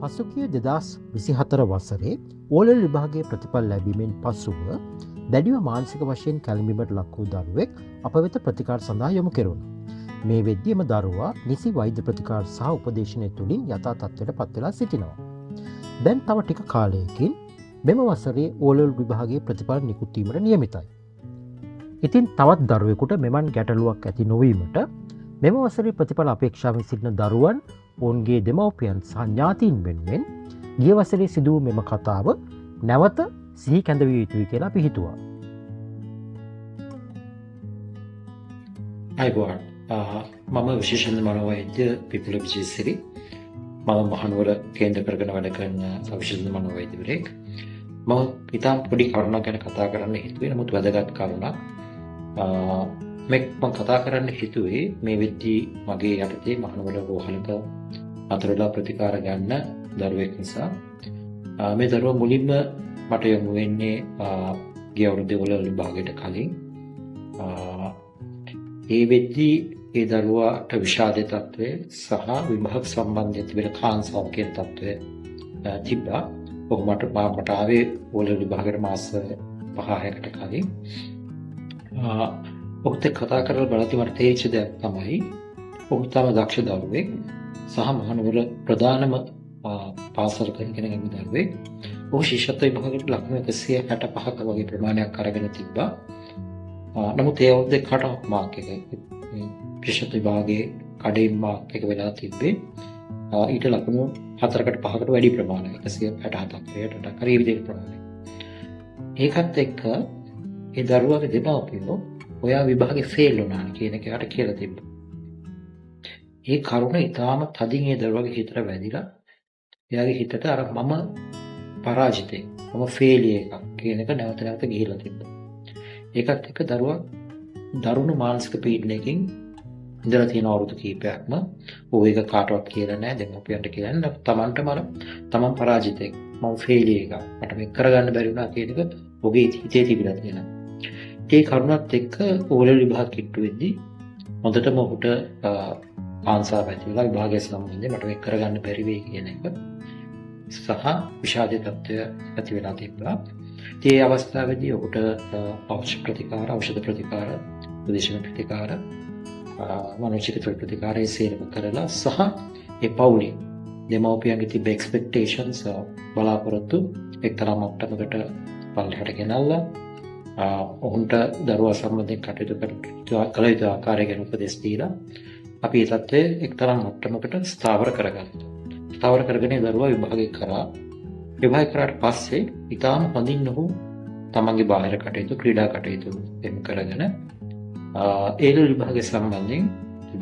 පසුගිය 2024 වසරේ ඕලෙල් විභාගයේ ප්‍රතිඵල ලැබීමෙන් පසුව දැඩිව මානසික වශයෙන් කැළඹීමට ලක් වූ දරුවෙක් අප වෙත ප්‍රතිකාර සඳහා යොමු කෙරුණා. මේ වෙද්දී එම දරුවා නිසි වෛද්‍ය ප්‍රතිකාර සහ උපදේශනය තුළින් යථා තත්ත්වයට පත් වෙලා සිටිනවා. දැන් තව ටික කාලයකින් මෙම වසරේ ඕලෙල් විභාගයේ ප්‍රතිඵල නිකුත් වීමට නියමිතයි. ඉතින් තවත් දරුවෙකුට මෙවන් ගැටලුවක් ඇති නොවීමට මෙම වසරේ ප්‍රතිඵල අපේක්ෂාවෙන් සිටින දරුවන් ඔවුන්ගේ දෙමව්පියන් සහ ඥාතීන් වෙනුවෙන් ගිය වසරේ සිදු වූ මෙම කතාව නැවත සිහි කැඳවිය යුතුයි කියලා අපි හිතුවා. අයිබෝන් මම විශේෂඥ මනෝවෛද්‍ය විපුල විජේසිරි. මම මහනුවර කේන්ද්‍ර කරගෙන වැඩ කරන විශේෂඥ මනෝවෛද්‍යවරයෙක්. මම ඉතාම පොඩි කරුණක් ගැන කතා කරන්න හිතුවේ. නමුත් වැදගත් කරුණක්. මම කතා කරන්න හිතුවේ මේ වෙද්දී මගේ යටතේ මහනුවර රෝහලක අතරලා ප්‍රතිකාර ගන්න දරුවෙක් නිසා. මේ දරුවා මුලින්ම මට යොමු වෙන්නේ ගිය අවුරුද්දේ ඕලෙවල් විභාගයට කලින්. ඒ වෙද්දී ඒ දරුවාට විෂාදයේ තත්ත්වය සහ විභාග සම්බන්ධයෙන් තිබෙන කාන්සාව කියන තත්ත්වය තිබ්බා. ඔහු මට ආවේ ඕලෙවල් විභාගයට මාස 5-6කට කලින්. ඔහුත් කතා කරලා බලද්දි මට තේරිච්ච දෙයක් තමයි ඔහු තම දක්ෂ දරුවෙක් සහ මහනුවර ප්‍රධානම පාසලක ඉගෙන දරුවෙක්. ඔහු ශිෂ්‍යත්ව විභාගයට ලකුණු 165ක වගේ ප්‍රමාණයක් අරගෙන තිබ්බා. නමුත් ඒ අවුරුද්දේ කට් ඔෆ් මාක් එක ශිෂ්‍යත්ව විභාගයේ කඩේම් මාක් එක වෙලා තිබ්බේ ඊට ලකුණු 4කට 5කට වැඩි ප්‍රමාණයක් 167ක් හරි විදිහට ප්‍රමාණයක්. ඒකත් එක්ක ඒ දරුවාගේ දෙමව්පියෝ ඔයා විභාගේ ෆේල් වුණා කියන එක යාට කියලා තිබ්බා. ඒ කරුණ ඉතාම තදින් ඒ දරුවාගේ හිතට වැදිලා එයාගේ හිතට අර මම පරාජිතෙක් මම ෆේලියර් එකක් කියන එක නැවත නැවත ගිහිලා තිබ්බා. ඒකත් එක්ක දරුවා දරුණු මානසික පීඩනයකින් ඉඳලා තියෙන අවුරුදු කීපයක්ම ඔය එක කාටවත් කියලා නැහැ දෙමව්පියන්ට කියලා නැහැ. තමන් පරාජිතෙක් මම ෆේලියර් එකක් මට මේක කරගන්න බැරි වුණා කියන එක ඔහුගේ හිතේ තිබිලා තියෙනවා. ඒ කරුණත් එක්ක ඕලෙවල් විභාග කිට්ටු වෙද්දී හොඳටම ඔහුට ආන්සාව ඇතිවලා විභාගය සම්බන්ධයෙන් මට මේක කරගන්න බැරි වෙයි කියන එක සහ විෂාදයේ තත්ත්වය ඇති වෙලා තිබ්බා. ඒ අවස්ථාවේදී ඔහුට ඖෂධ ප්‍රතිකාර, උපදේශන ප්‍රතිකාර, මනෝචිකිත්සක ප්‍රතිකාර සේරම කරලා සහ ඒ පවුලේ දෙමව්පියන්ගේ තිබ්බ එක්ස්පෙක්ටේෂන්ස් බලාපොරොත්තු එක්තරා මට්ටමකට පල්ලෙහාට ගෙනල්ලා ඔවුන්ට දරුවා සම්බන්ධයෙන් කටයුතු කළ යුතු ආකාරය ගැන උපදෙස් දීලා අපි ඒ තත්ත්වය එක්තරා මට්ටමකට ස්ථාවර කරගත්තා. ස්ථාවර කරගෙන දරුවා විභාගය කරා. විභාගය කරාට පස්සේ ඊටාම හොඳින් ඔහු තමන්ගේ බාහිර කටයුතු, ක්‍රීඩා කටයුතු එම් කරගෙන ඒලෙවල් විභාගය සම්බන්ධයෙන්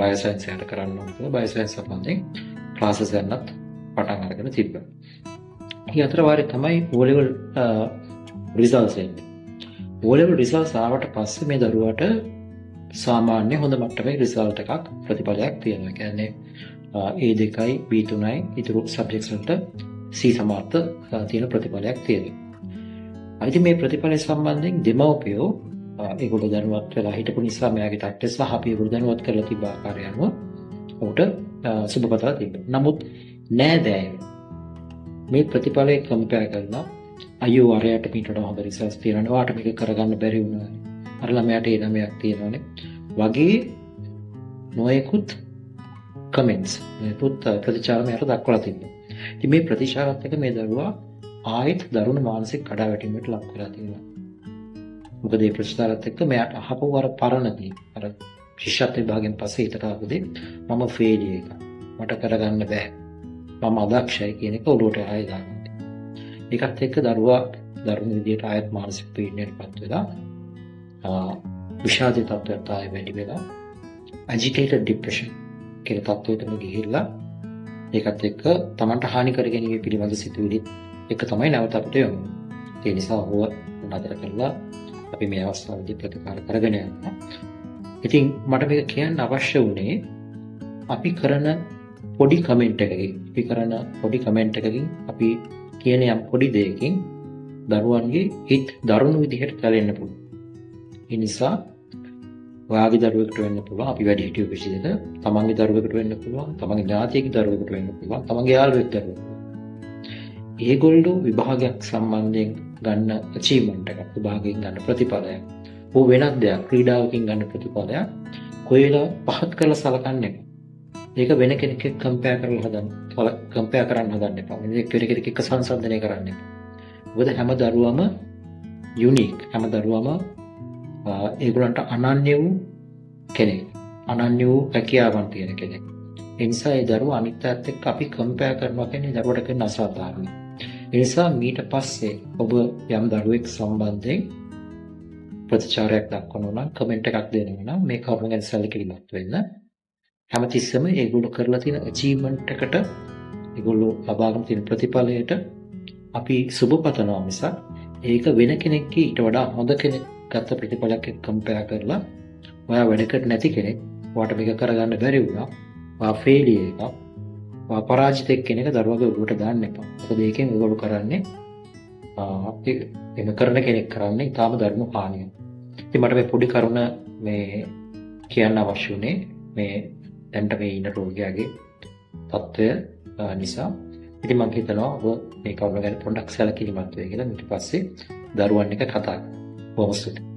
බයෝසයන්ස් යට කරන්න ඕන කියලා බයෝසයන්ස් සම්බන්ධයෙන් ක්ලාසස් ගන්නත් පටන් අරගෙන තිබ්බා. මේ අතර වාරේ තමයි ඕලෙවල් රිසල්ට්ස් එන්නේ. ඕලෙවල් රිසල්ට්ස් ආවට පස්සේ මේ දරුවාට සාමාන්‍ය හොඳ මට්ටමේ රිසල්ට් එකක් ප්‍රතිඵලයක් තියෙනවා. කියන්නේ A2යි B3යි ඉතුරු සබ්ජෙක්ට්ස් වලට C සමාර්ථ තියෙන ප්‍රතිඵලයක් තියෙනවා. ඉතින් මේ ප්‍රතිඵලය සම්බන්ධයෙන් දෙමව්පියෝ ඒගොල්ලෝ දැනුවත් වෙලා හිටපු නිසා මෙයාගේ ටැක්ටස් සහ අපි ඒගොල්ලෝ දැනුවත් කරලා තිබ්බ ආකාරය අනුව ඔහුට සුබපතලා තිබ්බා. නමුත් නෑදෑයෝ මේ ප්‍රතිඵලය කම්පෙයාර් කරලා අයියෝ අරයට මීට වඩා හොඳ රිසල්ට්ස් තියෙනවා. වාට මේක කරගන්න බැරි වුණා. අර ළමයාට ඒ ළමයක් තියෙනවානේ. වගේ නොයෙකුත් කමෙන්ට්ස් ප්‍රතිචාර මෙයාට දක්වලා තිබ්බා. ඉතින් මේ ප්‍රතිචාරات එක මේ දරුවා ආයෙත් දරුණු මානසික කඩාවැටීමකට ලක් වෙලා තියෙනවා. මොකද මේ ප්‍රතිචාරات එක්ක මෙයාට අහපු අර පරණදී අර ශිෂ්‍යත්ව විභාගයෙන් පස්සේ හිතට ආපුදී මම ෆේලියර් එකක්. මට කරගන්න බෑ. මම අදක්ෂයි කියන එක ඔළුවට ආයෙ දානවා. ඒකත් එක්ක දරුවා දරුණු විදියට ආයෙත් මානසික පීඩනයටපත් වෙලා විෂාදයේ තත්ත්වයට ආයෙ වැඩි වෙලා agitated depression කියන තත්ත්වයටම ගිහිල්ලා ඒකත් එක්ක Tamanට හානි කර ගැනීම පිළිබඳ සිතුවිලි එක තමයි නැවත අපිට යොමු. ඒ නිසා ඔහුව නතර කරලා අපි මේ අවස්ථාවේදී ප්‍රතිකාර කරගෙන යනවා. ඉතින් මට මේක කියන්න අවශ්‍ය වුණේ අපි කරන පොඩි කමෙන්ට් එකකින් අපි කියන යම් පොඩි දෙයකින් දරුවන්ගේ හිත දරුණු විදිහට කැලෙන්න පුළුවන්. ඒ නිසා ඔයාගේ දරුවෙකුට වෙන්න පුළුවන්, අපි වැඩි හිටියෝ විශේෂිත තමන්ගේ දරුවෙකුට වෙන්න පුළුවන්, තමන්ගේ ඥාතියෙකුගේ දරුවෙකුට වෙන්න පුළුවන්, තමන්ගේ යාළුවෙකුට වෙන්න පුළුවන්. ඒගොල්ලෝ විභාගයක් සම්බන්ධයෙන් ගන්න අචීව්මන්ට් එකක්, විභාගයෙන් ගන්න ප්‍රතිඵලයක්, ඕ වෙනත් දෙයක්, ක්‍රීඩාවකින් ගන්න ප්‍රතිඵලයක් කොයිලා පහත් කරලා සලකන්නේ නැහැ. ඒක වෙන කෙනෙක් එක්ක කම්පෙයාර් කරන්න හදන්න එපා. වෙන කෙනෙක් එක්ක සංසන්දනය කරන්න එපා. මොකද හැම දරුවම යුනික්. හැම දරුවම ඒගොල්ලන්ට අනන්‍ය වූ කෙනෙක්. අනන්‍ය වූ හැකියාවන් තියෙන කෙනෙක්. ඒ නිසා ඒ දරුවා අනිත් අයත් එක්ක අපි කම්පෙයාර් කරනවා කියන්නේ දරුවට කරන අසාධාරණයි. ඒ නිසා මීට පස්සේ ඔබ යම් දරුවෙක් සම්බන්ධයෙන් ප්‍රතිචාරයක් දක්වනවා නම්, කමෙන්ට් එකක් දෙනවා නම් මේ කරුණ ගැන සැලකිලිමත් වෙන්න. හැමතිස්සෙම ඒගොල්ලෝ කරලා තියෙන අචීව්මන්ට් එකට, ඒගොල්ලෝ ලබාගෙන තියෙන ප්‍රතිඵලයට අපි සුබ පතනවා මිසක් ඒක වෙන කෙනෙක්ගේ ඊට වඩා හොඳ කෙනෙක් ගත්ත ප්‍රතිඵලයක් එක්ක කම්පෙයාර් කරලා ඔයා වැඩකට නැති කෙනෙක්, ඔයාට මේක කරගන්න බැරි වුණා, ඔයා ෆේලියර් එකක්, ඔයා පරාජිතෙක් කියන එක දරුවගේ ඔළුවට දාන්න එපා. මොකද ඒකෙන් ඒගොල්ලෝ කරන්නේ එහෙම කරන කෙනෙක් කරන්නේ ඊටාම ධර්ම හානිය. ඉතින් මට මේ පොඩි කරුණ මේ කියන්න අවශ්‍ය වුණේ මේ දැන්ට මේ ඉන්න රෝගියාගේ තත්ත්වය නිසා. ඉතින් මම හිතනවා ඔබ මේ කරුණ ගැන පොඩ්ඩක් සැලකිලිමත් වෙයි කියලා. ඊට පස්සේ දරුවන් එක කතා කරමු. බොහොම ස්තුතියි.